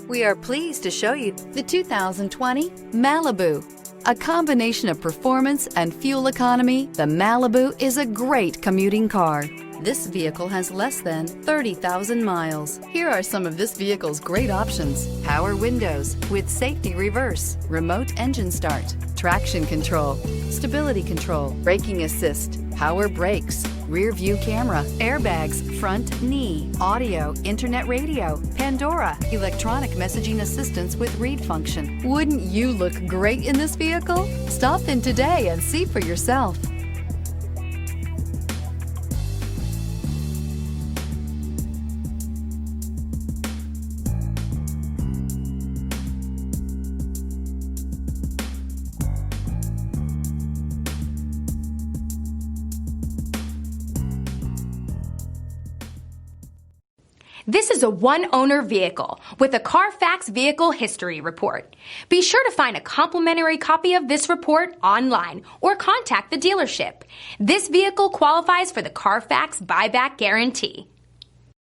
We are pleased to show you the 2020 Malibu. A combination of performance and fuel economy, the Malibu is a great commuting car. This vehicle has less than 30,000 miles. Here are some of this vehicle's great options: power windows with safety reverse, remote engine start, traction control, stability control, braking assist, power brakes, rear view camera, airbags, front knee, audio, internet radio, Pandora, electronic messaging assistance with read function. Wouldn't you look great in this vehicle? Stop in today and see for yourself. This is a one-owner vehicle with a Carfax Vehicle History Report. Be sure to find a complimentary copy of this report online or contact the dealership. This vehicle qualifies for the Carfax Buyback Guarantee.